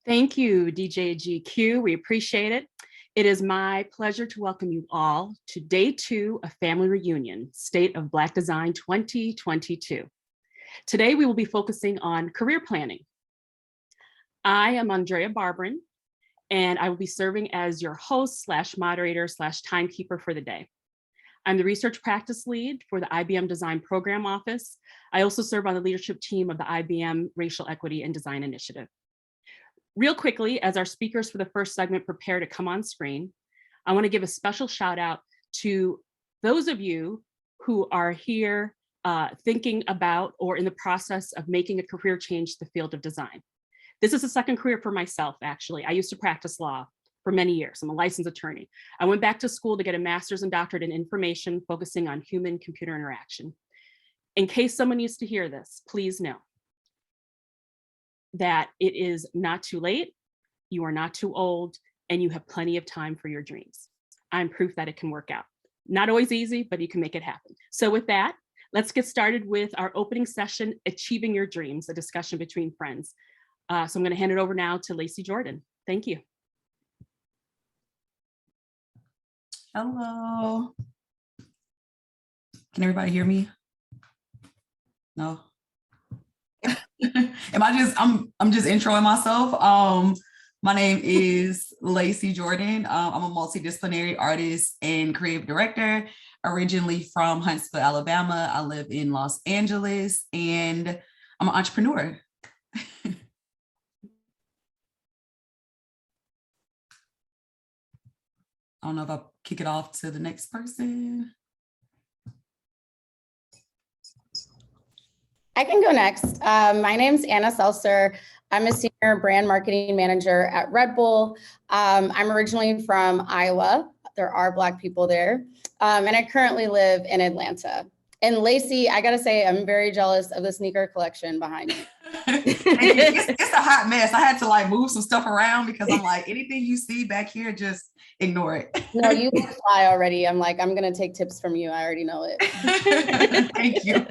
Thank you, DJ GQ. We appreciate it. It is my pleasure to welcome you all to day 2 of Family Reunion, State of Black Design 2022. Today, we will be focusing on career planning. I am Andrea Barberin, and I will be serving as your host / moderator / timekeeper for the day. I'm the research practice lead for the IBM Design Program Office. I also serve on the leadership team of the IBM Racial Equity and Design Initiative. Real quickly, as our speakers for the first segment prepare to come on screen, I want to give a special shout out to those of you who are here thinking about or in the process of making a career change to the field of design. This is a second career for myself, actually. I used to practice law for many years. I'm a licensed attorney. I went back to school to get a master's and doctorate in information, focusing on human-computer interaction. In case someone needs to hear this, please know that it is not too late, you are not too old, and you have plenty of time for your dreams. I'm proof that it can work out. Not always easy, but you can make it happen. So with that, let's get started with our opening session, Achieving Your Dreams, a discussion between friends. So I'm gonna hand it over now to Laci Jordan. Thank you. Hello. Can everybody hear me? No? I'm just introing myself. My name is Laci Jordan. I'm a multidisciplinary artist and creative director, originally from Huntsville, Alabama. I live in Los Angeles, and I'm an entrepreneur. I don't know if I'll kick it off to the next person. I can go next. My name's Anna Selser. I'm a senior brand marketing manager at Red Bull. I'm originally from Iowa. There are Black people there. And I currently live in Atlanta. And Laci, I gotta say, I'm very jealous of the sneaker collection behind me. It's a hot mess. I had to like move some stuff around because I'm like, anything you see back here, just ignore it. No, you look fly already. I'm like, I'm gonna take tips from you. I already know it. Thank you.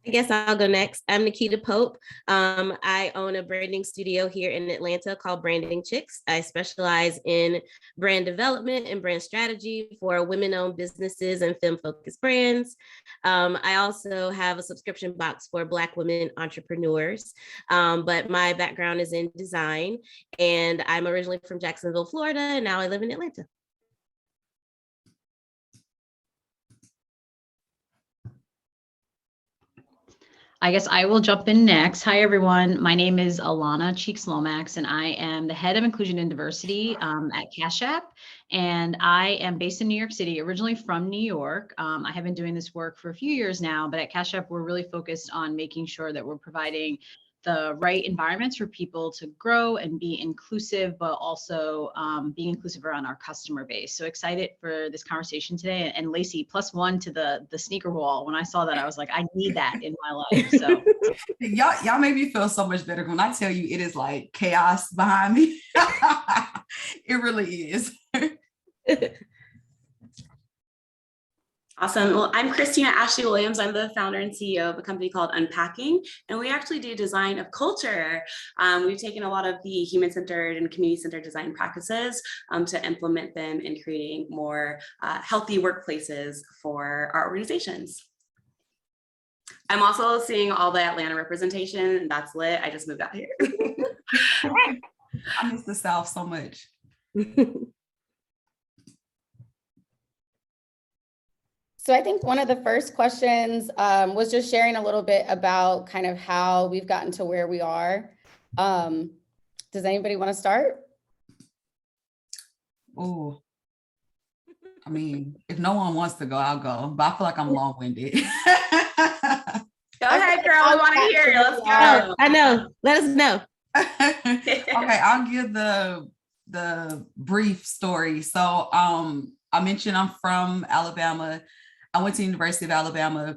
I guess I'll go next. I'm Nakita Pope. I own a branding studio here in Atlanta called Branding Chicks. I specialize in brand development and brand strategy for women-owned businesses and femme-focused brands. I also have a subscription box for Black women entrepreneurs, but my background is in design, and I'm originally from Jacksonville, Florida, and now I live in Atlanta. I guess I will jump in next. Hi, everyone. My name is Alana Lomax, and I am the head of inclusion and diversity at Cash App. And I am based in New York City, originally from New York. I have been doing this work for a few years now, but at Cash App, we're really focused on making sure that we're providing the right environments for people to grow and be inclusive, but also being inclusive around our customer base. So excited for this conversation today. And Laci, +1 to the sneaker wall. When I saw that, I was like, I need that in my life. So y'all make me feel so much better when I tell you it is like chaos behind me. It really is. Awesome. Well, I'm Kristina Ashley Williams. I'm the founder and CEO of a company called Unpacking, and we actually do design of culture. We've taken a lot of the human-centered and community-centered design practices to implement them in creating more healthy workplaces for our organizations. I'm also seeing all the Atlanta representation, and that's lit. I just moved out here. I miss the South so much. So I think one of the first questions was just sharing a little bit about kind of how we've gotten to where we are. Does anybody want to start? Oh, I mean, if no one wants to go, I'll go, but I feel like I'm long-winded. Go ahead, girl. We want to hear you. Let's go. I know. Let us know. Okay, I'll give the brief story. So I mentioned I'm from Alabama. I went to the University of Alabama.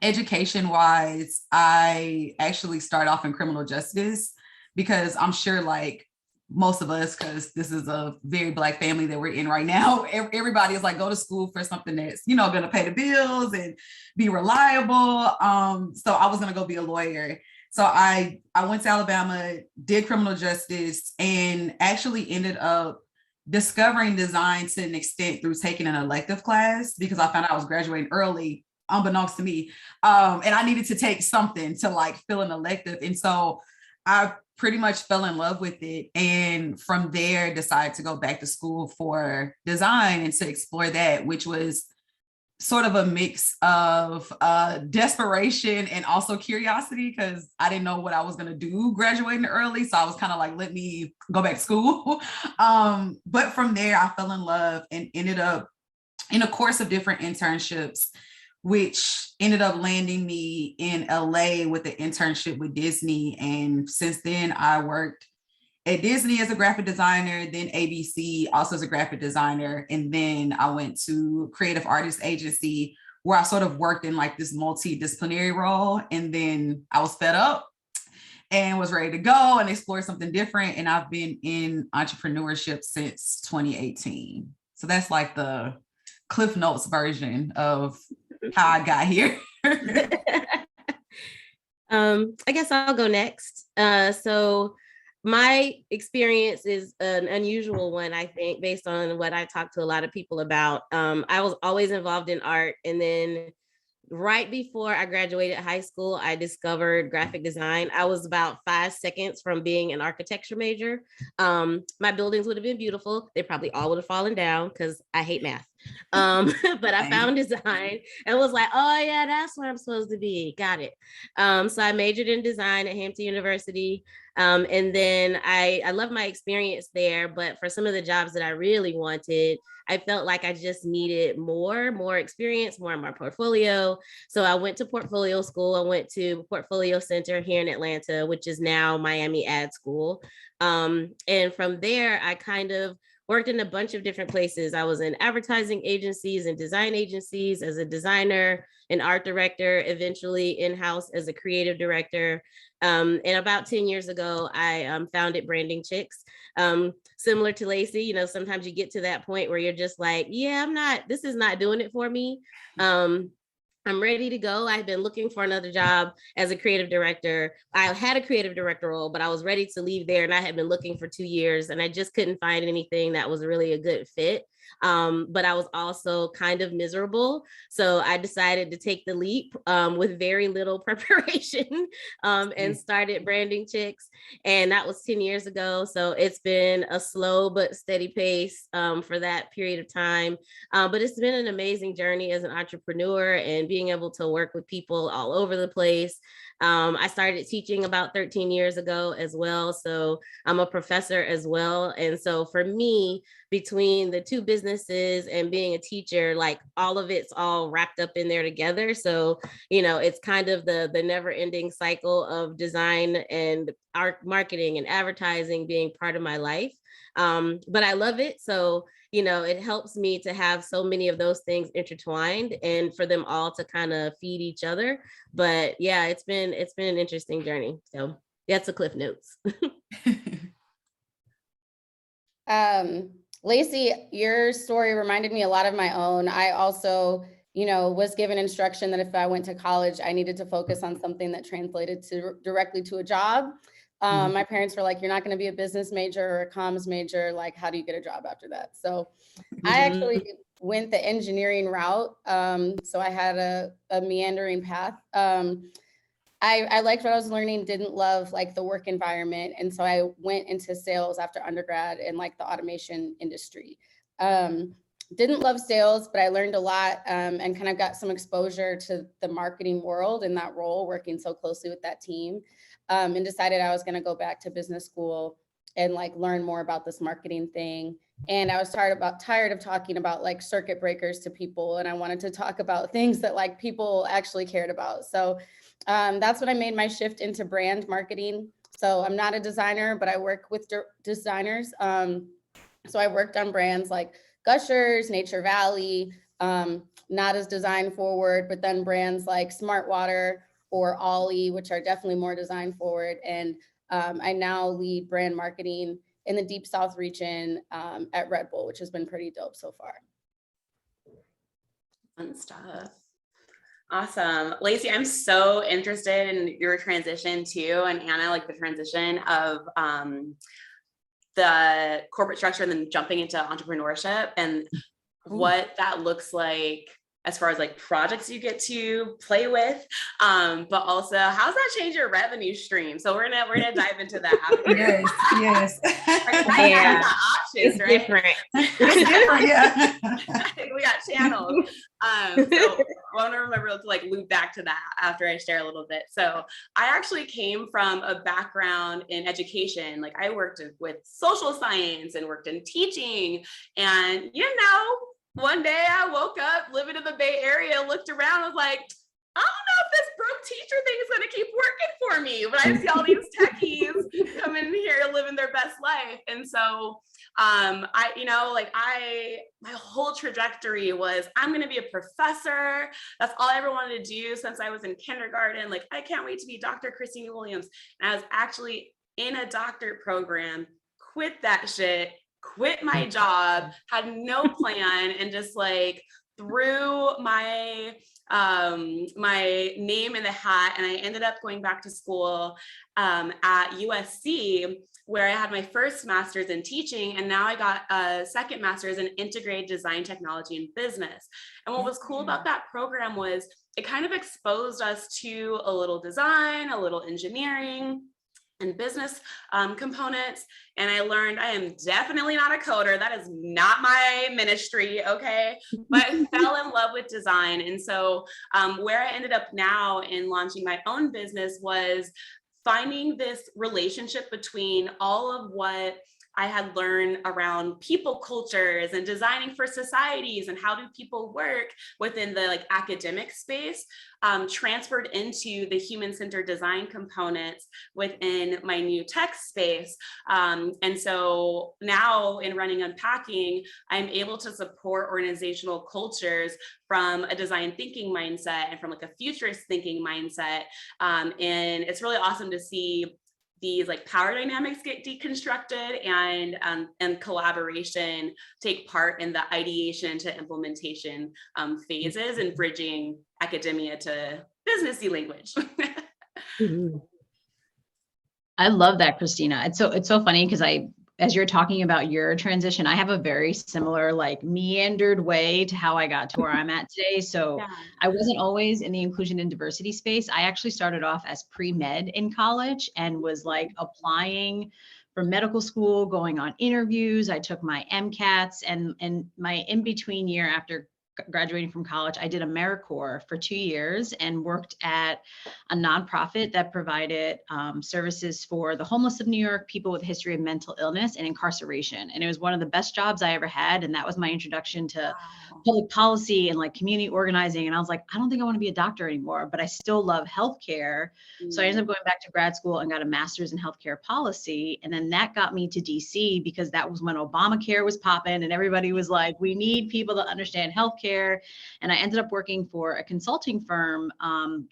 Education-wise, I actually started off in criminal justice because I'm sure like most of us, because this is a very Black family that we're in right now, everybody is like, go to school for something that's, you know, going to pay the bills and be reliable. So I was going to go be a lawyer. So I went to Alabama, did criminal justice, and actually ended up discovering design to an extent through taking an elective class because I found out I was graduating early, unbeknownst to me. And I needed to take something to like fill an elective. And so I pretty much fell in love with it. And from there, decided to go back to school for design and to explore that, which was sort of a mix of desperation and also curiosity because I didn't know what I was going to do graduating early. So I was kind of like, let me go back to school. But from there, I fell in love and ended up in a course of different internships, which ended up landing me in LA with an internship with Disney. And since then, I worked at Disney as a graphic designer, then ABC also as a graphic designer. And then I went to creative artist agency where I sort of worked in like this multidisciplinary role. And then I was fed up and was ready to go and explore something different. And I've been in entrepreneurship since 2018. So that's like the Cliff Notes version of how I got here. I guess I'll go next. So my experience is an unusual one, I think, based on what I talked to a lot of people about. I was always involved in art. And then right before I graduated high school, I discovered graphic design. I was about 5 seconds from being an architecture major. My buildings would have been beautiful. They probably all would have fallen down because I hate math. But I found design and was like, oh yeah, that's where I'm supposed to be. Got it. So I majored in design at Hampton University. And then I love my experience there, but for some of the jobs that I really wanted, I felt like I just needed more experience, more in my portfolio. So I went to portfolio school. I went to Portfolio Center here in Atlanta, which is now Miami Ad School. And from there, I kind of worked in a bunch of different places. I was in advertising agencies and design agencies as a designer, an art director, eventually in-house as a creative director. And about 10 years ago, I founded Branding Chicks. Similar to Laci, you know, sometimes you get to that point where you're just like, yeah, this is not doing it for me. I'm ready to go. I've been looking for another job as a creative director. I had a creative director role, but I was ready to leave there and I had been looking for 2 years and I just couldn't find anything that was really a good fit. But I was also kind of miserable. So I decided to take the leap with very little preparation and started Branding Chicks. And that was 10 years ago. So it's been a slow but steady pace for that period of time. But it's been an amazing journey as an entrepreneur and being able to work with people all over the place. I started teaching about 13 years ago as well. So I'm a professor as well. And so for me, between the two businesses and being a teacher, like all of it's all wrapped up in there together. So, you know, it's kind of the never ending cycle of design and art, marketing and advertising being part of my life. But I love it. So, you know, it helps me to have so many of those things intertwined and for them all to kind of feed each other. But yeah, it's been an interesting journey. So that's the Cliff Notes. Laci, your story reminded me a lot of my own. I also, you know, was given instruction that if I went to college, I needed to focus on something that translated directly to a job. My parents were like, you're not going to be a business major or a comms major. Like, how do you get a job after that? So I actually went the engineering route. So I had a meandering path. I liked what I was learning, didn't love like the work environment. And so I went into sales after undergrad in like the automation industry. Didn't love sales, but I learned a lot and kind of got some exposure to the marketing world in that role, working so closely with that team, and decided I was going to go back to business school and like learn more about this marketing thing. And I was tired of talking about like circuit breakers to people. And I wanted to talk about things that like people actually cared about. So that's when I made my shift into brand marketing. So I'm not a designer, but I work with designers. So I worked on brands like Gushers, Nature Valley, not as design forward, but then brands like Smart Water or Ollie, which are definitely more design forward. And I now lead brand marketing in the Deep South region at Red Bull, which has been pretty dope so far. Fun stuff. Awesome. Laci, I'm so interested in your transition too, and Anna, like the transition of the corporate structure and then jumping into entrepreneurship and what that looks like as far as like projects you get to play with, but also how's that change your revenue stream? So we're gonna dive into that after. Yes. Yeah. Options, It's right? different. It's different, yeah. We got channels. So I want to remember to like loop back to that after I share a little bit. So I actually came from a background in education. Like I worked with social science and worked in teaching, and one day I woke up living in the Bay Area, looked around, was like, I don't know if this broke teacher thing is going to keep working for me, but I see all these techies coming in here living their best life. And so my whole trajectory was, I'm going to be a professor. That's all I ever wanted to do since I was in kindergarten. Like, I can't wait to be Dr. Kristina Williams. And I was actually in a doctorate program, quit that shit, quit my job, had no plan, and just like threw my my name in the hat. And I ended up going back to school at USC, where I had my first master's in teaching, and now I got a second master's in integrated design, technology, and business. And what was cool about that program was it kind of exposed us to a little design, a little engineering, and business components. And I learned I am definitely not a coder. That is not my ministry, okay? But I fell in love with design. And so where I ended up now in launching my own business was finding this relationship between all of what I had learned around people cultures and designing for societies and how do people work within the like academic space, transferred into the human-centered design components within my new tech space. And so now in running Unpacking, I'm able to support organizational cultures from a design thinking mindset and from like a futurist thinking mindset. And it's really awesome to see these like power dynamics get deconstructed and collaboration take part in the ideation to implementation phases and bridging academia to businessy language. I love that, Kristina. It's so funny because as you're talking about your transition, I have a very similar like meandered way to how I got to where I'm at today. So yeah. I wasn't always in the inclusion and diversity space. I actually started off as pre-med in college and was like applying for medical school, going on interviews. I took my MCATs and my in-between year after graduating from college, I did AmeriCorps for 2 years and worked at a nonprofit that provided services for the homeless of New York, people with a history of mental illness and incarceration. And it was one of the best jobs I ever had. And that was my introduction to public policy and like community organizing. And I was like, I don't think I want to be a doctor anymore, but I still love healthcare. So I ended up going back to grad school and got a master's in healthcare policy. And then that got me to DC because that was when Obamacare was popping and everybody was like, we need people to understand healthcare. And I ended up working for a consulting firm,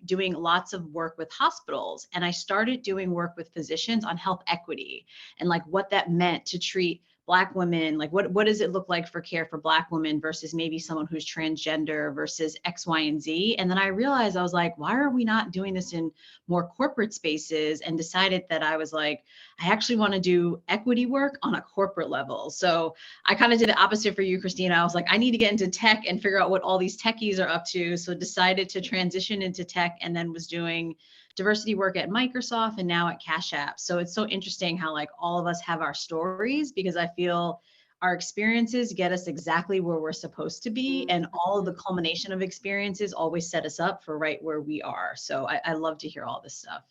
doing lots of work with hospitals. And I started doing work with physicians on health equity and like what that meant to treat Black women, like what does it look like for care for Black women versus maybe someone who's transgender versus X, Y, and Z. And then I realized, I was like, why are we not doing this in more corporate spaces? And decided that I was like, I actually want to do equity work on a corporate level. So I kind of did the opposite for you, Kristina. I was like, I need to get into tech and figure out what all these techies are up to. So decided to transition into tech and then was doing diversity work at Microsoft and now at Cash App. So it's so interesting how like all of us have our stories because I feel our experiences get us exactly where we're supposed to be. And all of the culmination of experiences always set us up for right where we are. So I love to hear all this stuff.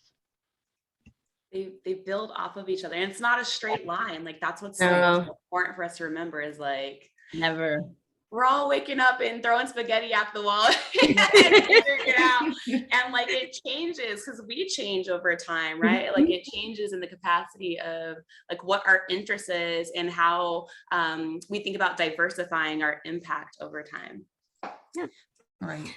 They build off of each other and it's not a straight line. Like that's what's so important for us to remember is like, never. We're all waking up and throwing spaghetti at the wall and figuring it out. And like it changes because we change over time, right? Like it changes in the capacity of like what our interest is and how we think about diversifying our impact over time. Yeah. Right.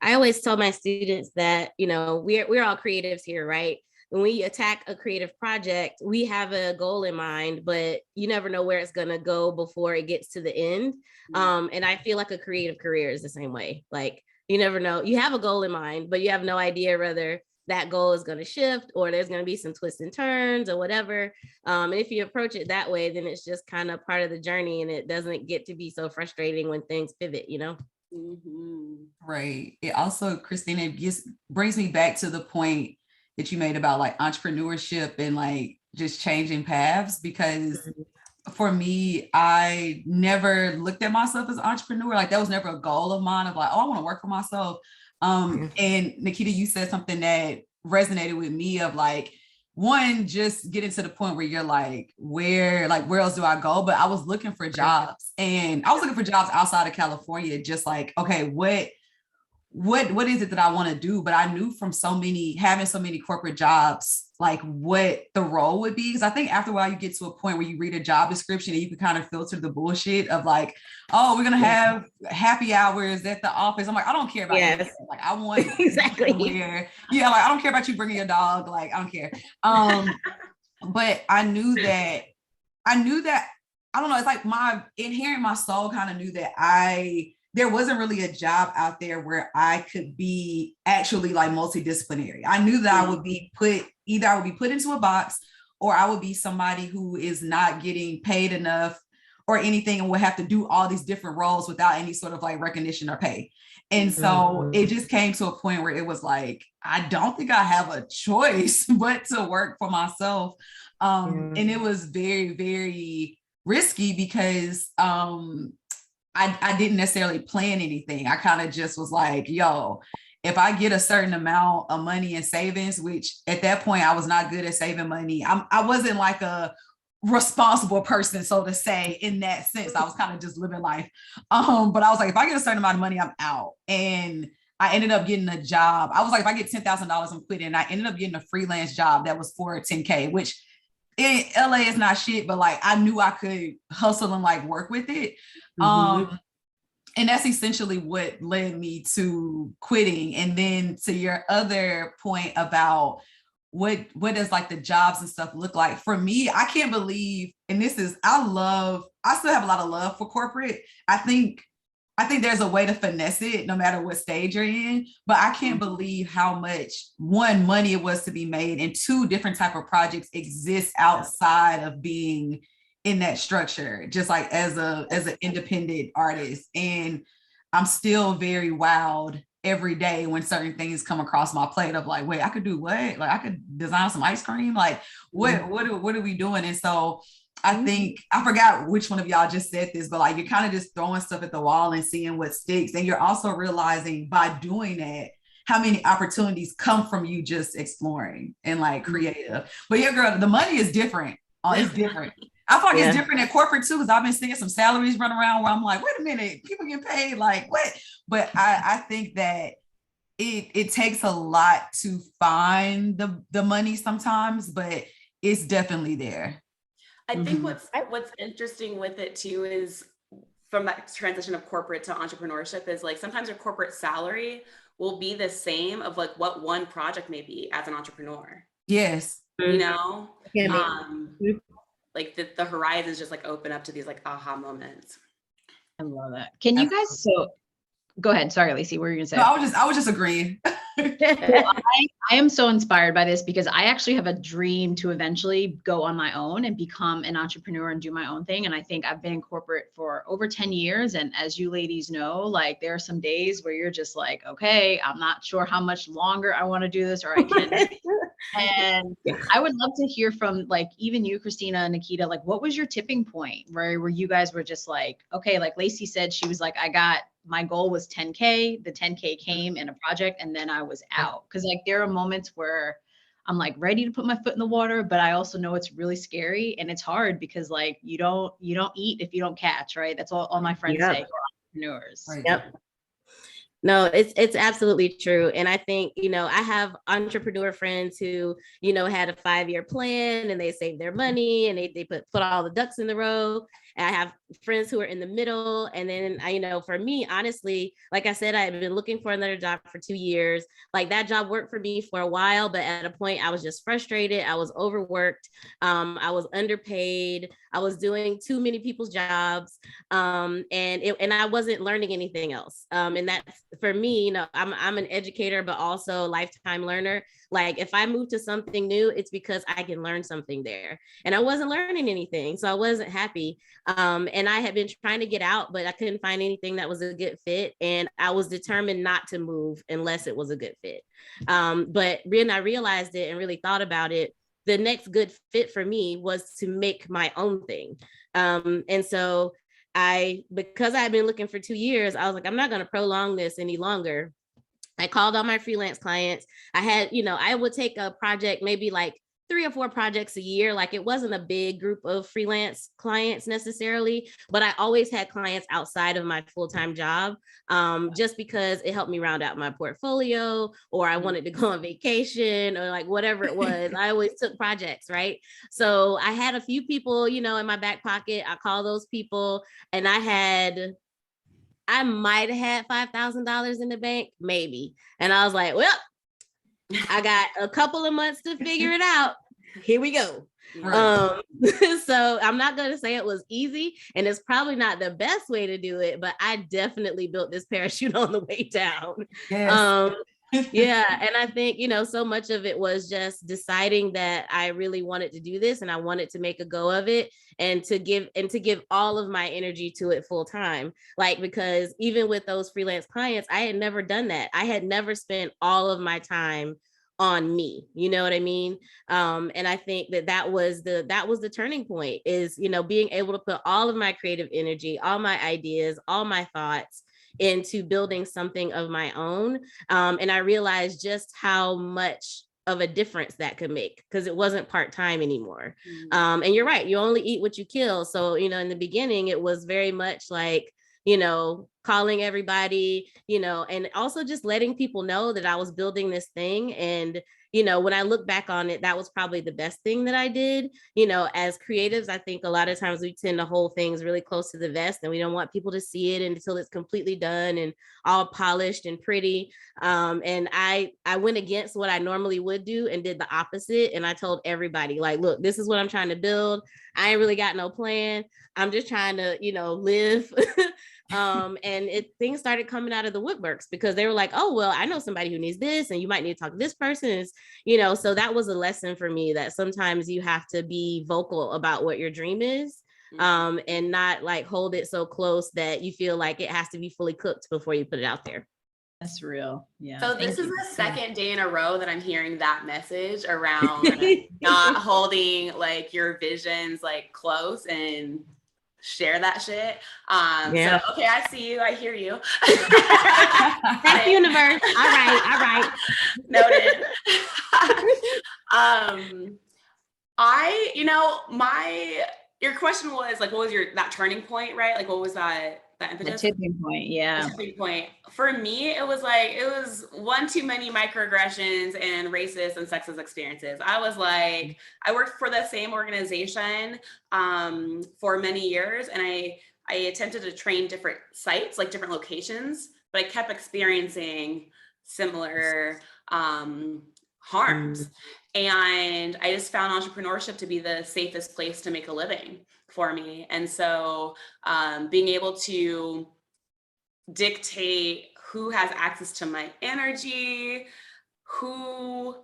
I always tell my students that, you know, we're all creatives here, right? When we attack a creative project, we have a goal in mind, but you never know where it's going to go before it gets to the end. And I feel like a creative career is the same way. Like, You never know. You have a goal in mind, but you have no idea whether that goal is going to shift or there's going to be some twists and turns or whatever. And if you approach it that way, then it's just kind of part of the journey, and it doesn't get to be so frustrating when things pivot, you know? Right. It also, Kristina, brings me back to the point that you made about like entrepreneurship and like just changing paths, because for me, I never looked at myself as an entrepreneur. Like that was never a goal of mine of like, oh, I want to work for myself. And Nakita, you said something that resonated with me of like, one, just getting to the point where you're like, where else do I go? But I was looking for jobs, and I was looking for jobs outside of California, just like, okay, what is it that I want to do? But I knew from having so many corporate jobs, like what the role would be. Because I think after a while you get to a point where you read a job description and you can kind of filter the bullshit of like, oh, we're going to have happy hours at the office. I'm like, I don't care about that. Like, I want exactly. Like, I don't care about you bringing your dog. Like, I don't care. But I knew that, I don't know, it's like my soul kind of knew that there wasn't really a job out there where I could be actually like multidisciplinary. I knew that I would be put into a box, or I would be somebody who is not getting paid enough or anything and would have to do all these different roles without any sort of like recognition or pay. And so it just came to a point where it was like, I don't think I have a choice but to work for myself. And it was very, very risky because I didn't necessarily plan anything. I kind of just was like, yo, if I get a certain amount of money in savings, which at that point I was not good at saving money. I wasn't like a responsible person, so to say, in that sense. I was kind of just living life. But I was like, if I get a certain amount of money, I'm out. And I ended up getting a job. I was like, if I get $10,000, I'm quitting. And I ended up getting a freelance job that was for $10K, which in LA is not shit, but like I knew I could hustle and like work with it. And that's essentially what led me to quitting. And then to your other point about what does like the jobs and stuff look like for me, I can't believe, and I still have a lot of love for corporate. I think there's a way to finesse it no matter what stage you're in, but I can't believe how much, one, money it was to be made, and two, different type of projects exist outside of being in that structure, just like as an independent artist. And I'm still very wowed every day when certain things come across my plate of like, wait, I could do what? Like I could design some ice cream. Like what are we doing? And so I think, I forgot which one of y'all just said this, but like you're kind of just throwing stuff at the wall and seeing what sticks. And you're also realizing by doing that, how many opportunities come from you just exploring and like creative. But yeah, girl, the money is different. Oh, it's different. I feel like it's different at corporate too, because I've been seeing some salaries run around where I'm like, wait a minute, people get paid like what? But I think that it takes a lot to find the money sometimes, but it's definitely there. I think what's interesting with it too is from that transition of corporate to entrepreneurship is like sometimes your corporate salary will be the same of like what one project may be as an entrepreneur. Yes. You know? Like the horizons just like open up to these like aha moments. I love that. Can you guys, go ahead. Sorry, Laci, what were you gonna say? No, I was just agreeing. Well, I am so inspired by this because I actually have a dream to eventually go on my own and become an entrepreneur and do my own thing. And I think I've been in corporate for over 10 years. And as you ladies know, like there are some days where you're just like, okay, I'm not sure how much longer I want to do this or I can. And I would love to hear from like even you, Kristina and Nakita, like what was your tipping point where you guys were just like, okay, like Laci said, she was like, my goal was 10K, the 10K came in a project and then I was out. Cause like there are moments where I'm like ready to put my foot in the water, but I also know it's really scary and it's hard because like you don't eat if you don't catch, right? That's all my friends say, who are entrepreneurs. Right. Yep. No, it's absolutely true. And I think, I have entrepreneur friends who, had a 5-year plan and they saved their money and they put all the ducks in the row. And I have friends who are in the middle. And then, for me, honestly, like I said, I've been looking for another job for 2 years. Like that job worked for me for a while, but at a point I was just frustrated. I was overworked. I was underpaid. I was doing too many people's jobs, and I wasn't learning anything else. And that's for me, you know, I'm an educator, but also a lifetime learner. Like if I move to something new, it's because I can learn something there. And I wasn't learning anything, so I wasn't happy. And I had been trying to get out, but I couldn't find anything that was a good fit. And I was determined not to move unless it was a good fit. But when I realized it and really thought about it, the next good fit for me was to make my own thing. And so because I had been looking for 2 years, I was like, I'm not going to prolong this any longer. I called all my freelance clients. I had, you know, I would take a project, maybe like 3 or 4 projects a year. Like it wasn't a big group of freelance clients necessarily, but I always had clients outside of my full-time job, just because it helped me round out my portfolio, or I wanted to go on vacation, or like whatever it was. I always took projects, right? So I had a few people, you know, in my back pocket. I called those people, and I might have had $5,000 in the bank, maybe. And I was like, well, I got a couple of months to figure it out. Here we go. Right. So I'm not going to say it was easy, and it's probably not the best way to do it, but I definitely built this parachute on the way down. Yes. Yeah. And I think, you know, so much of it was just deciding that I really wanted to do this, and I wanted to make a go of it, and to give all of my energy to it full time. Like, because even with those freelance clients, I had never done that. I had never spent all of my time on me, you know what I mean? And I think that was the turning point, is, you know, being able to put all of my creative energy, all my ideas, all my thoughts into building something of my own. And I realized just how much of a difference that could make, because it wasn't part-time anymore. And you're right, you only eat what you kill. So, you know, in the beginning, it was very much like, you know, calling everybody, you know, and also just letting people know that I was building this thing. And, you know, when I look back on it, that was probably the best thing that I did. You know, as creatives, I think a lot of times we tend to hold things really close to the vest, and we don't want people to see it until it's completely done and all polished and pretty. And I went against what I normally would do and did the opposite. And I told everybody, like, look, this is what I'm trying to build. I ain't really got no plan. I'm just trying to, you know, live. And things started coming out of the woodworks, because they were like, oh, well, I know somebody who needs this, and you might need to talk to this person, you know. So that was a lesson for me, that sometimes you have to be vocal about what your dream is, and not like hold it so close that you feel like it has to be fully cooked before you put it out there. That's real. Yeah. So this is the second day in a row that I'm hearing that message around not holding like your visions like close, and share that shit. Yeah. So okay, I see you, I hear you. Thank you, universe. All right. Noted. Your question was like, what was that turning point, right? Like, what was that impetus? The tipping point, yeah. The tipping point. For me, it was one too many microaggressions and racist and sexist experiences. I was like, I worked for the same organization for many years, and I attempted to train different sites, like different locations, but I kept experiencing similar harms. And I just found entrepreneurship to be the safest place to make a living for me. And so being able to dictate who has access to my energy, who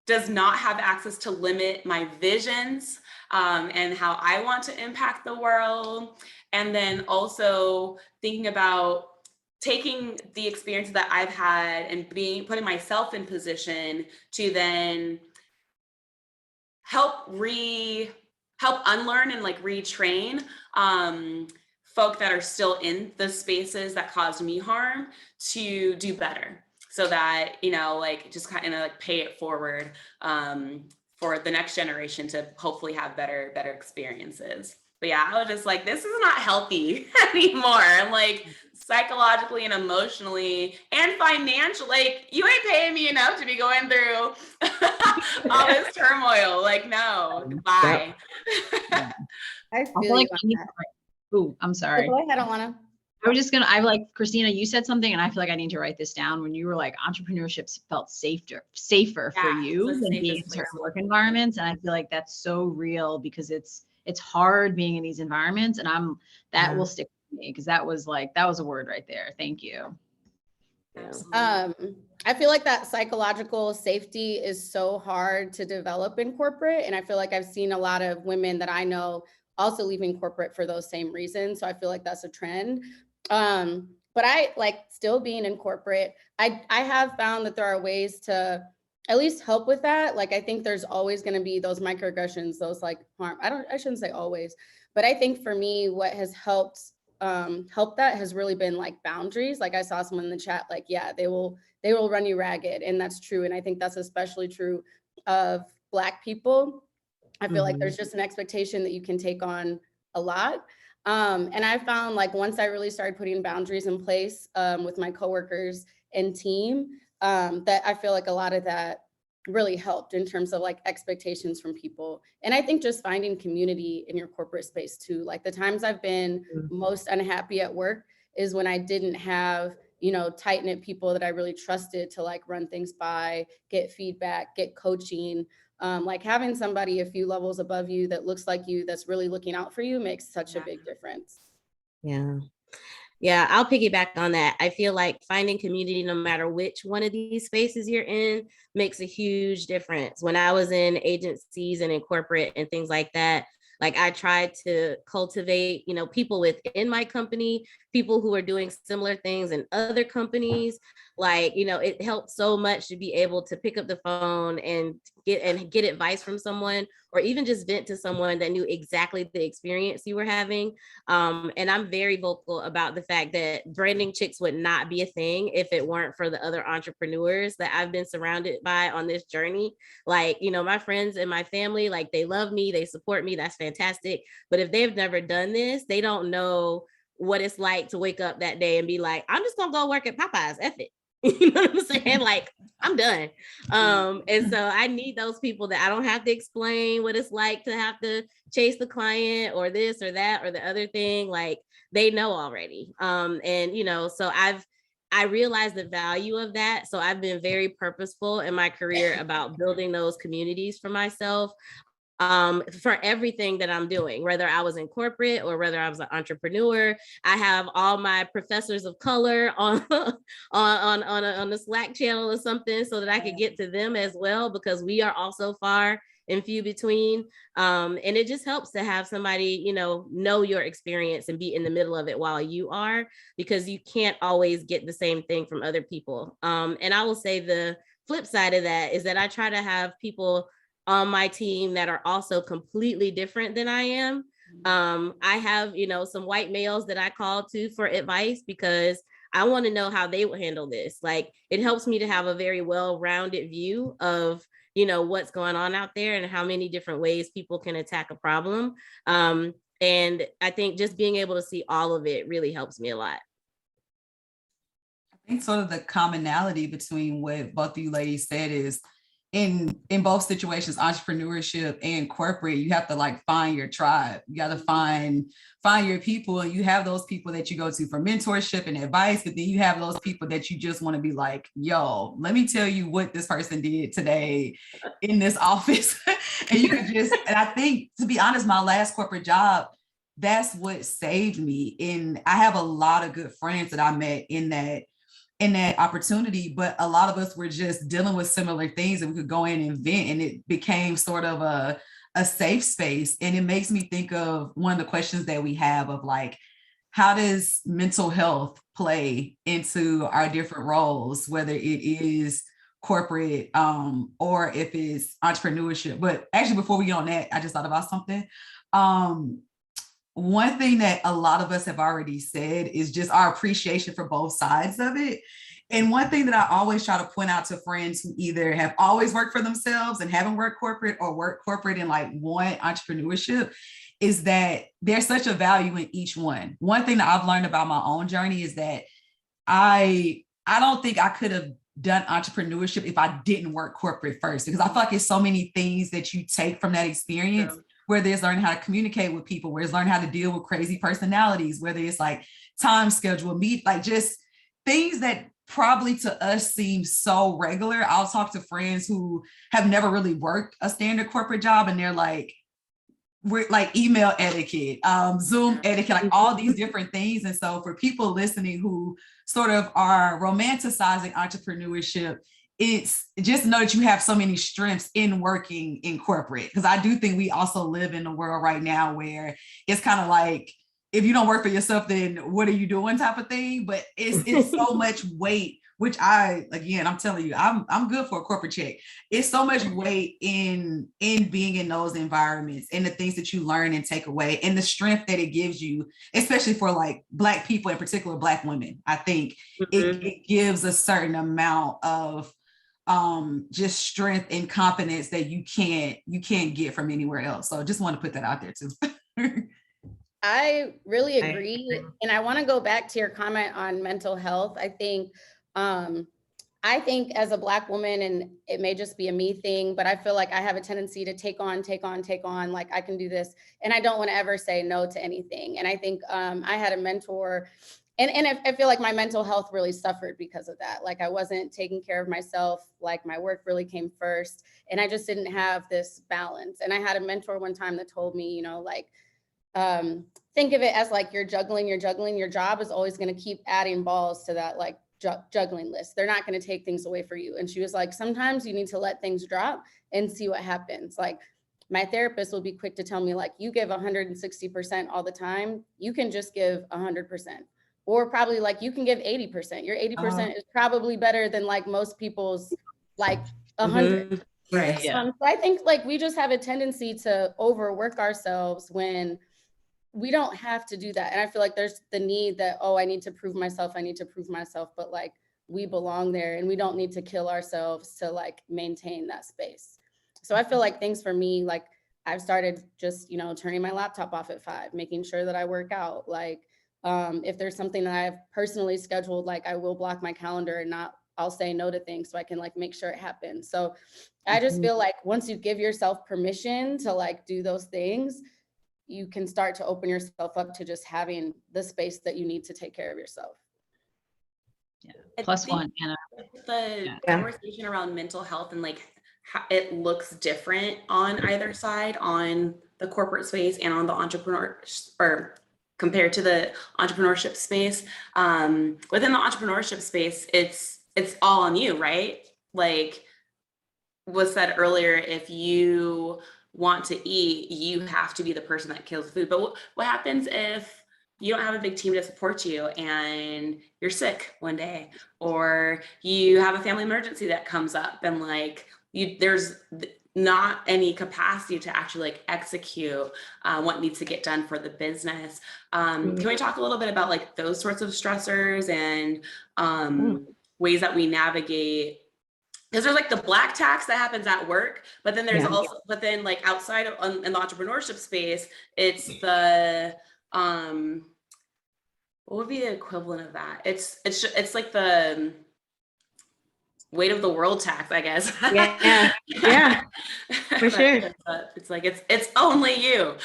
does not have access to limit my visions, and how I want to impact the world. And then also thinking about taking the experiences that I've had and putting myself in position to then help unlearn and like retrain folk that are still in the spaces that caused me harm to do better, so that, you know, like just kind of like pay it forward for the next generation to hopefully have better experiences. But yeah, I was just like, this is not healthy anymore. I'm like, psychologically and emotionally and financially, like, you ain't paying me enough to be going through all this turmoil. Like, no, goodbye. I feel like ooh, I'm sorry. Go ahead, Alana. I like, Kristina, you said something, and I feel like I need to write this down, when you were like, entrepreneurship felt safer for you than being in certain work environments. And I feel like that's so real, because it's it's hard being in these environments. And that Yeah. will stick with me because that was a word right there. Thank you. I feel like that psychological safety is so hard to develop in corporate. And I feel like I've seen a lot of women that I know also leaving corporate for those same reasons. So I feel like that's a trend. But I like still being in corporate. I have found that there are ways to at least help with that. Like, I think there's always going to be those microaggressions, those like harm. I shouldn't say always, but I think for me, what has helped that has really been like boundaries. Like I saw someone in the chat, like, yeah, they will run you ragged. And that's true. And I think that's especially true of Black people. I feel like there's just an expectation that you can take on a lot. And I found like once I really started putting boundaries in place with my coworkers and team, that I feel like a lot of that really helped in terms of like expectations from people. And I think just finding community in your corporate space too. Like the times I've been most unhappy at work is when I didn't have, tight-knit people that I really trusted to like run things by, get feedback, get coaching. Like having somebody a few levels above you that looks like you, that's really looking out for you makes such a big difference. Yeah, I'll piggyback on that. I feel like finding community, no matter which one of these spaces you're in, makes a huge difference. When I was in agencies and in corporate and things like that, like I tried to cultivate, people within my company, people who are doing similar things in other companies. Like, it helped so much to be able to pick up the phone and get advice from someone, or even just vent to someone that knew exactly the experience you were having. And I'm very vocal about the fact that Branding Chicks would not be a thing if it weren't for the other entrepreneurs that I've been surrounded by on this journey. Like, my friends and my family, like they love me, they support me, that's fantastic. But if they've never done this, they don't know what it's like to wake up that day and be like, I'm just gonna go work at Popeyes, F it. You know what I'm saying? Like, I'm done. And so I need those people that I don't have to explain what it's like to have to chase the client or this or that or the other thing. Like, they know already. So I realized the value of that. So I've been very purposeful in my career about building those communities for myself. For everything that I'm doing, whether I was in corporate or whether I was an entrepreneur. I have all my professors of color on on the Slack channel or something so that I could get to them as well, because we are also far and few between. And it just helps to have somebody, know your experience and be in the middle of it while you are, because you can't always get the same thing from other people. And I will say the flip side of that is that I try to have people on my team that are also completely different than I am. I have, some white males that I call to for advice because I want to know how they would handle this. Like, it helps me to have a very well-rounded view of, what's going on out there and how many different ways people can attack a problem. And I think just being able to see all of it really helps me a lot. I think sort of the commonality between what both of you ladies said is in both situations, entrepreneurship and corporate, you have to like find your tribe. You got to find your people, and you have those people that you go to for mentorship and advice, but then you have those people that you just want to be like, yo, let me tell you what this person did today in this office. And I think, to be honest, my last corporate job, that's what saved me. And I have a lot of good friends that I met in that opportunity, but a lot of us were just dealing with similar things, and we could go in and vent, and it became sort of a safe space. And it makes me think of one of the questions that we have of like, how does mental health play into our different roles, whether it is corporate or if it's entrepreneurship. But actually, before we get on that, I just thought about something. One thing that a lot of us have already said is just our appreciation for both sides of it. And one thing that I always try to point out to friends who either have always worked for themselves and haven't worked corporate, or work corporate and like want entrepreneurship, is that there's such a value in each one. One thing that I've learned about my own journey is that I don't think I could have done entrepreneurship if I didn't work corporate first, because I feel like it's so many things that you take from that experience. Yeah. Whether it's learning how to communicate with people, whether it's learning how to deal with crazy personalities, whether it's like time schedule, like just things that probably to us seem so regular. I'll talk to friends who have never really worked a standard corporate job, and they're like, like email etiquette, Zoom etiquette, like all these different things. And so for people listening who sort of are romanticizing entrepreneurship, it's just know that you have so many strengths in working in corporate. Because I do think we also live in a world right now where it's kind of like, if you don't work for yourself, then what are you doing type of thing. But it's so much weight, which I'm telling you, I'm good for a corporate check. It's so much weight in being in those environments and the things that you learn and take away and the strength that it gives you, especially for like Black people, in particular Black women. I think it gives a certain amount of just strength and confidence that you can't get from anywhere else. So just want to put that out there too. I really agree. And I want to go back to your comment on mental health. I think as a Black woman, and it may just be a me thing, but I feel like I have a tendency to take on, like I can do this. And I don't want to ever say no to anything. And I think I had a mentor, and I feel like my mental health really suffered because of that. Like I wasn't taking care of myself, like my work really came first, and I just didn't have this balance. And I had a mentor one time that told me, you know, like, think of it as like you're juggling, your job is always going to keep adding balls to that like juggling list. They're not going to take things away for you. And she was like, sometimes you need to let things drop and see what happens. Like my therapist will be quick to tell me, like, you give 160% all the time, you can just give 100%. Or probably like you can give 80%. Your 80% is probably better than like most people's like 100. Right. So I think like we just have a tendency to overwork ourselves when we don't have to do that. And I feel like there's the need that, oh, I need to prove myself. But like we belong there and we don't need to kill ourselves to like maintain that space. So I feel like things for me, like I've started just, you know, turning my laptop off at 5, making sure that I work out. Like if there's something that I've personally scheduled, like I will block my calendar and I'll say no to things so I can like make sure it happens. So I just feel like once you give yourself permission to like do those things, you can start to open yourself up to just having the space that you need to take care of yourself. Yeah. Plus one, Anna. The conversation around mental health and like how it looks different on either side, on the corporate space and on the entrepreneur, or compared to the entrepreneurship space. Within the entrepreneurship space, it's all on you, right? Like was said earlier, if you want to eat, you have to be the person that kills the food. But what happens if you don't have a big team to support you and you're sick one day, or you have a family emergency that comes up and like there's not any capacity to actually like execute what needs to get done for the business. Can we talk a little bit about like those sorts of stressors and ways that we navigate? Because there's like the black tax that happens at work, but then there's also, but then like outside of in the entrepreneurship space, it's the what would be the equivalent of that? It's like the weight of the world tax, I guess. Yeah, for sure. It's like it's only you.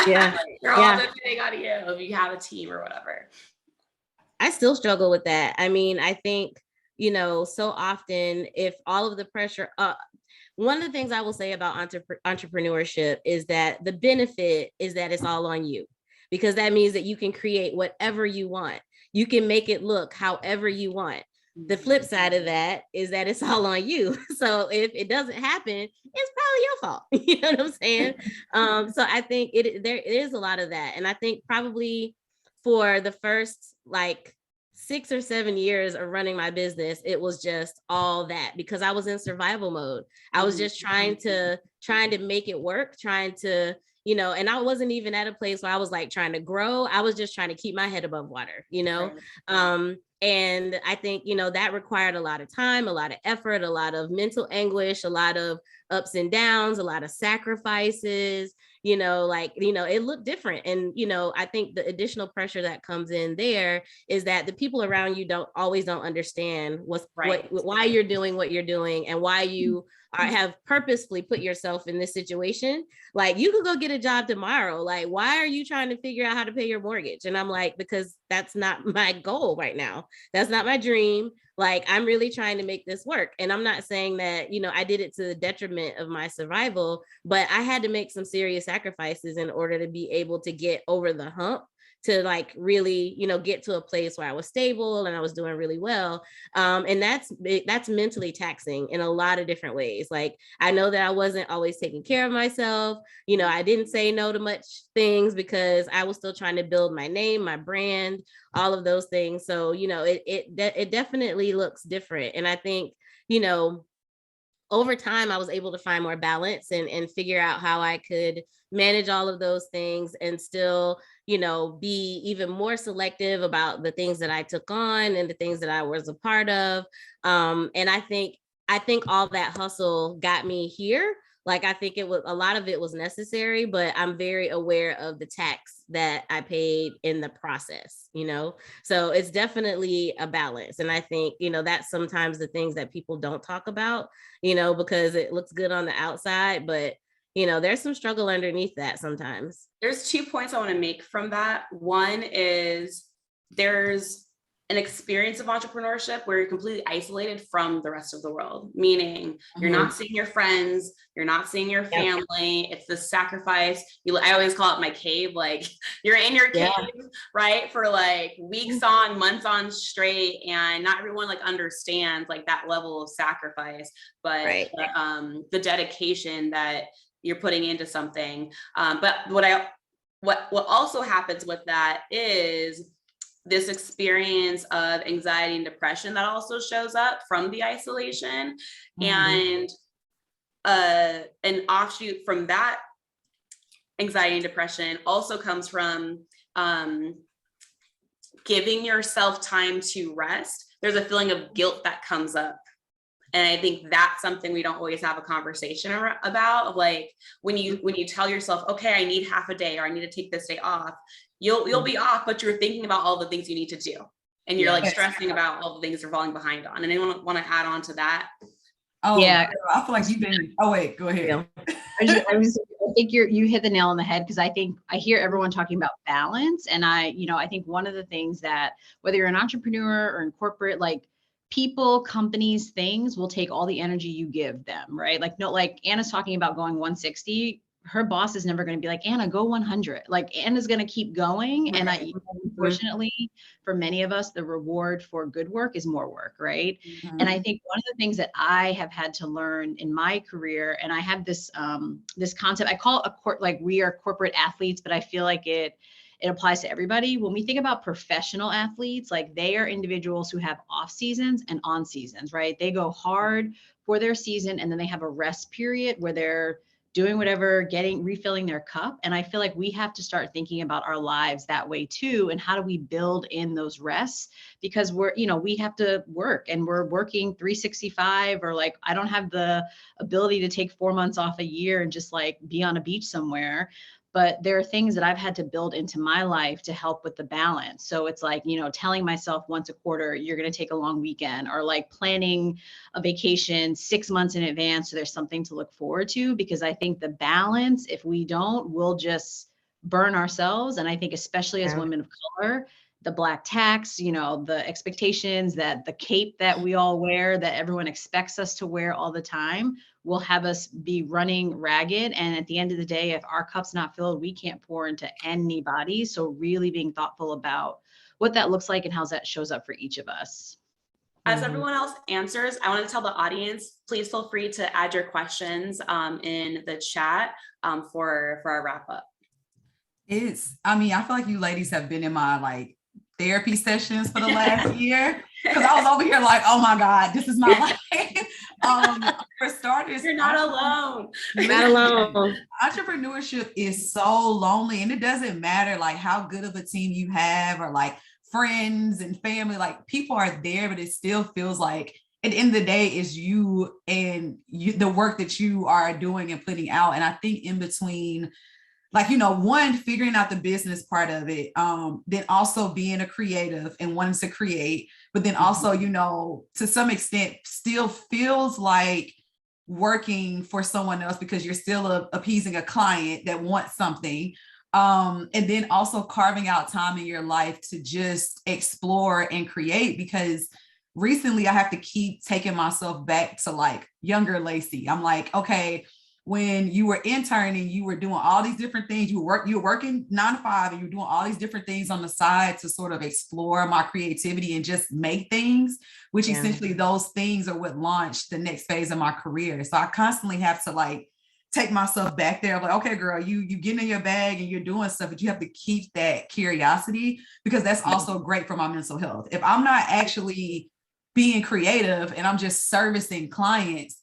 Yeah, you're all depending on you if you have a team or whatever. I still struggle with that. I mean, I think, you know, so often if all of the pressure, one of the things I will say about entrepreneurship is that the benefit is that it's all on you, because that means that you can create whatever you want. You can make it look however you want. The flip side of that is that it's all on you. So if it doesn't happen, it's probably your fault. You know what I'm saying? So I think there is a lot of that. And I think probably for the first like 6 or 7 years of running my business, it was just all that, because I was in survival mode. I was just trying to make it work, trying to, you know, and I wasn't even at a place where I was like trying to grow. I was just trying to keep my head above water, you know? And I think, you know, that required a lot of time, a lot of effort, a lot of mental anguish, a lot of ups and downs, a lot of sacrifices, you know, like, you know, it looked different. And, you know, I think the additional pressure that comes in there is that the people around you don't understand why you're doing what you're doing and why you have purposefully put yourself in this situation. Like, you could go get a job tomorrow. Like, why are you trying to figure out how to pay your mortgage? And I'm like, because that's not my goal right now. That's not my dream. Like, I'm really trying to make this work. And I'm not saying that, you know, I did it to the detriment of my survival, but I had to make some serious sacrifices in order to be able to get over the hump, to like really, you know, get to a place where I was stable and I was doing really well. And that's mentally taxing in a lot of different ways. Like, I know that I wasn't always taking care of myself. You know, I didn't say no to much things because I was still trying to build my name, my brand, all of those things. So, you know, it definitely looks different. And I think, you know, over time, I was able to find more balance and figure out how I could manage all of those things and still, you know, be even more selective about the things that I took on and the things that I was a part of. And I think all that hustle got me here. Like, I think a lot of it was necessary, but I'm very aware of the tax that I paid in the process, you know? So it's definitely a balance. And I think, you know, that's sometimes the things that people don't talk about, you know, because it looks good on the outside, but, you know, there's some struggle underneath that sometimes. There's 2 points I want to make from that. One is there's an experience of entrepreneurship where you're completely isolated from the rest of the world, meaning you're not seeing your friends, you're not seeing your family. It's the sacrifice. I always call it my cave. Like, you're in your cave, right, for like weeks on, months on straight, and not everyone like understands like that level of sacrifice, but the dedication that you're putting into something. But what also happens with that is this experience of anxiety and depression that also shows up from the isolation. And an offshoot from that anxiety and depression also comes from giving yourself time to rest. There's a feeling of guilt that comes up. And I think that's something we don't always have a conversation about. Like, when you tell yourself, okay, I need half a day, or I need to take this day off, you'll be off, but you're thinking about all the things you need to do. And you're like stressing about all the things you're falling behind on. And anyone want to add on to that? Oh yeah, I feel like you've been, oh wait, go ahead. I think you hit the nail on the head, because I think I hear everyone talking about balance. And I think one of the things that, whether you're an entrepreneur or in corporate, like, people, companies, things will take all the energy you give them, right? Like, no, like Anna's talking about going 160. Her boss is never going to be like, Anna, go 100. Like, Anna's going to keep going. And unfortunately, for many of us, the reward for good work is more work, right? And I think one of the things that I have had to learn in my career, and I have this this concept, I call it like, we are corporate athletes, but I feel like it applies to everybody. When we think about professional athletes, like, they are individuals who have off seasons and on seasons, right? They go hard for their season, and then they have a rest period where they're doing whatever, refilling their cup. And I feel like we have to start thinking about our lives that way too. And how do we build in those rests? Because we have to work, and we're working 365, or like, I don't have the ability to take 4 months off a year and just like be on a beach somewhere. But there are things that I've had to build into my life to help with the balance. So it's like, telling myself once a quarter, you're going to take a long weekend, or like planning a vacation 6 months in advance, so there's something to look forward to. Because I think the balance, if we don't, we'll just burn ourselves. And I think especially as women of color, the Black tax, the expectations, that the cape that we all wear, that everyone expects us to wear all the time, will have us be running ragged. And at the end of the day, if our cup's not filled, we can't pour into anybody. So really being thoughtful about what that looks like and how that shows up for each of us. As everyone else answers, I want to tell the audience, please feel free to add your questions in the chat for our wrap up. I feel like you ladies have been in my therapy sessions for the last year, because I was over here like, oh my God, this is my life. For starters, you're not alone. You're not alone. Entrepreneurship is so lonely, and it doesn't matter how good of a team you have, or friends and family, people are there, but it still feels like at the end of the day it's you and the work that you are doing and putting out. And I think in between, one, figuring out the business part of it, then also being a creative and wanting to create, but then also, to some extent still feels like working for someone else, because you're still appeasing a client that wants something. And then also carving out time in your life to just explore and create, because recently I have to keep taking myself back to like younger Laci. I'm like, okay, when you were interning, you were doing all these different things. You were working 9 to 5, and you were doing all these different things on the side to sort of explore my creativity and just make things, which essentially those things are what launched the next phase of my career. So I constantly have to like take myself back there. I'm like, okay, girl, you getting in your bag and you're doing stuff, but you have to keep that curiosity, because that's also great for my mental health. If I'm not actually being creative and I'm just servicing clients,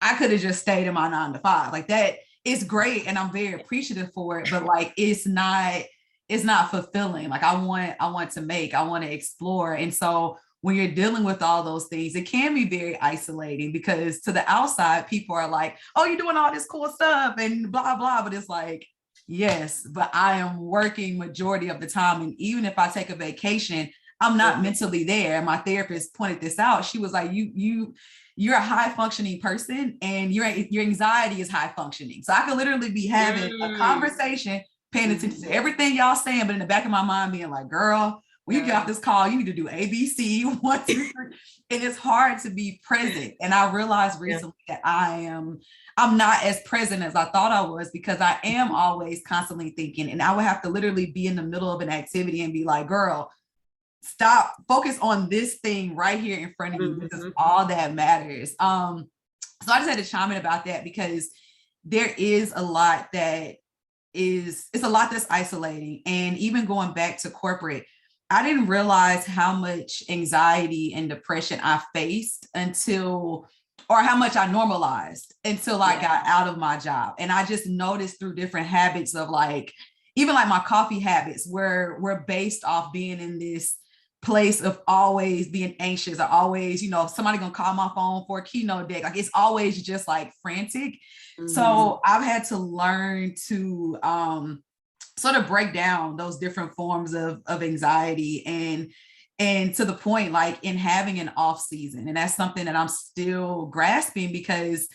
I could have just stayed in my 9 to 5. Like, that is great, and I'm very appreciative for it, but like it's not fulfilling. Like I want to explore. And so when you're dealing with all those things, it can be very isolating, because to the outside, people are like, oh, you're doing all this cool stuff and blah, blah. But it's like, yes, but I am working majority of the time. And even if I take a vacation, I'm not mentally there. And my therapist pointed this out. She was like, you're a high functioning person, and your anxiety is high functioning. So I could literally be having a conversation, paying attention to everything y'all saying, but in the back of my mind being like, girl, when you get off this call, you need to do ABC, 1, 2, 3. And it's hard to be present. And I realized recently that I'm not as present as I thought I was, because I am always constantly thinking, and I would have to literally be in the middle of an activity and be like, girl, stop, focus on this thing right here in front of you. This is all that matters. So I just had to chime in about that, because there is a lot it's a lot that's isolating. And even going back to corporate, I didn't realize how much anxiety and depression I faced or how much I normalized until I got out of my job. And I just noticed through different habits of like, even like my coffee habits were based off being in this place of always being anxious, or always, somebody gonna call my phone for a keynote deck. Like, it's always just like frantic. So I've had to learn to sort of break down those different forms of anxiety, and to the point, like in having an off season. And that's something that I'm still grasping, because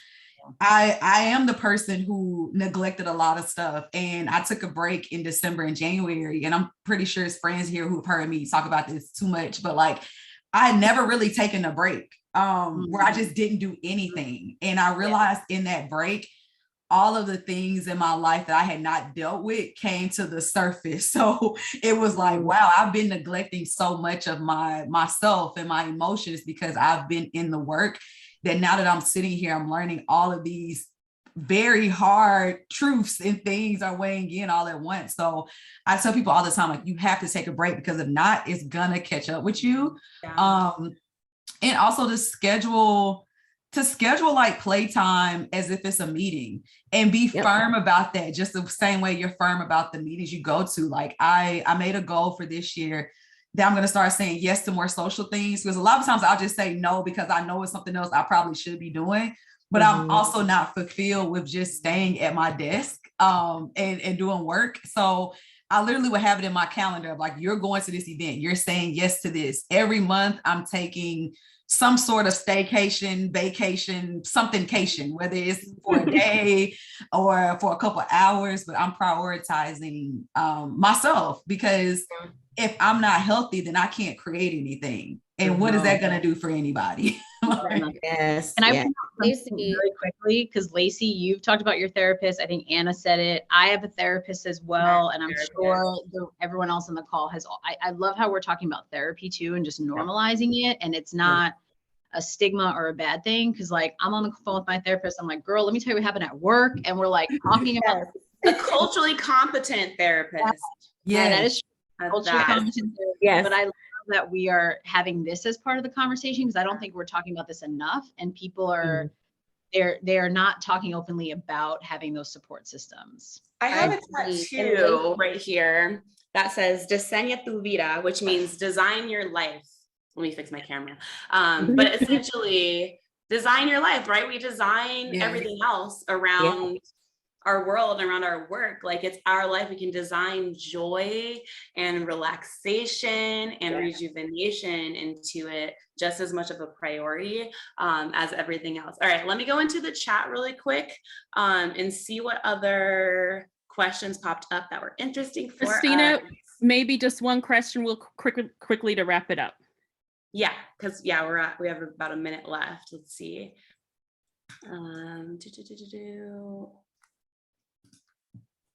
I am the person who neglected a lot of stuff, and I took a break in December and January, and I'm pretty sure it's friends here who've heard me talk about this too much, but like I had never really taken a break where I just didn't do anything. And I realized in that break, all of the things in my life that I had not dealt with came to the surface. So it was like, wow, I've been neglecting so much of myself and my emotions, because I've been in the work, that now that I'm sitting here, I'm learning all of these very hard truths and things are weighing in all at once. So I tell people all the time, like, you have to take a break, because if not, it's gonna catch up with you. And also to schedule like playtime as if it's a meeting, and be firm about that, just the same way you're firm about the meetings you go to. Like I made a goal for this year that I'm going to start saying yes to more social things, because a lot of times I'll just say no because I know it's something else I probably should be doing, but I'm also not fulfilled with just staying at my desk and doing work. So I literally would have it in my calendar of like, you're going to this event, you're saying yes to this. Every month I'm taking some sort of staycation, vacation, somethingcation, whether it's for a day or for a couple of hours, but I'm prioritizing myself, because if I'm not healthy, then I can't create anything. And what is that going to do for anybody? And I really quickly, because Laci, you've talked about your therapist. I think Anna said it. I have a therapist as well. And I'm sure everyone else on the call has. I love how we're talking about therapy too, and just normalizing it. And it's not a stigma or a bad thing. Because like, I'm on the phone with my therapist. I'm like, girl, let me tell you what happened at work. And we're like talking about a culturally competent therapist. Yeah, that is culturally competent therapist. Yes. But I love that we are having this as part of the conversation, because I don't think we're talking about this enough, and people are they are not talking openly about having those support systems. I have a tattoo right here that says Diseña tu vida, which means design your life. Let me fix my camera. But essentially, design your life, right? We design everything else around our world, around our work. Like, it's our life. We can design joy and relaxation and rejuvenation into it just as much of a priority as everything else. All right, let me go into the chat really quick and see what other questions popped up that were interesting for Kristina, maybe just one question real quickly to wrap it up. Yeah, because we have about a minute left. Let's see. Is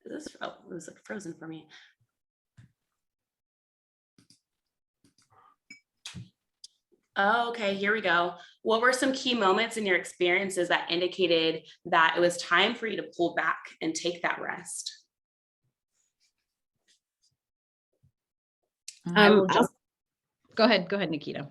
this, oh, it was like frozen for me. Okay, here we go. What were some key moments in your experiences that indicated that it was time for you to pull back and take that rest? Go ahead, Nakita.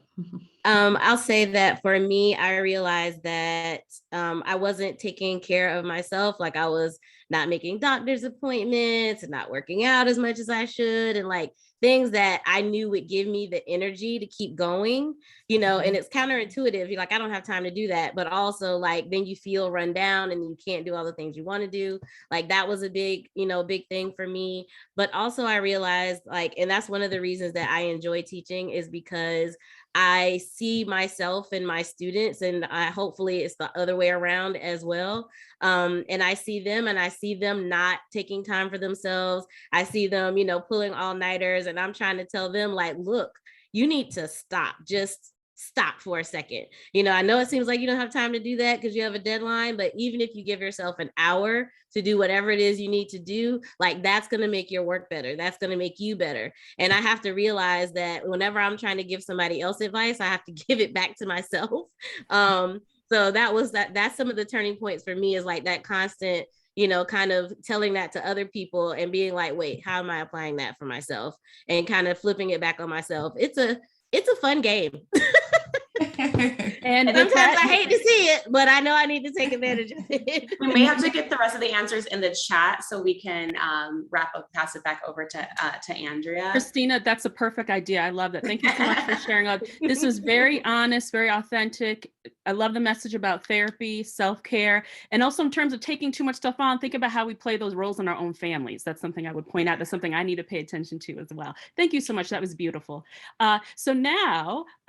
I'll say that for me, I realized that I wasn't taking care of myself. Like I was not making doctor's appointments and not working out as much as I should. And like things that I knew would give me the energy to keep going, and it's counterintuitive. You're like, I don't have time to do that. But also like, then you feel run down and you can't do all the things you want to do. Like that was a big thing for me. But also I realized like, and that's one of the reasons that I enjoy teaching is because I see myself in my students, and hopefully it's the other way around as well. And I see them not taking time for themselves. I see them, pulling all-nighters, and I'm trying to tell them like, look, you need to stop. Just stop for a second. I know it seems like you don't have time to do that because you have a deadline, but even if you give yourself an hour to do whatever it is you need to do, like that's going to make your work better. That's going to make you better. And I have to realize that whenever I'm trying to give somebody else advice, I have to give it back to myself. So that's some of the turning points for me, is like that constant, kind of telling that to other people and being like, wait, how am I applying that for myself? And kind of flipping it back on myself. It's a fun game. And sometimes I hate to see it, but I know I need to take advantage of it. We may have to get the rest of the answers in the chat so we can wrap up, pass it back over to Andrea. Kristina, that's a perfect idea. I love that. Thank you so much for sharing. This was very honest, very authentic. I love the message about therapy, self-care, and also in terms of taking too much stuff on, think about how we play those roles in our own families. That's something I would point out. That's something I need to pay attention to as well. Thank you so much. That was beautiful. So now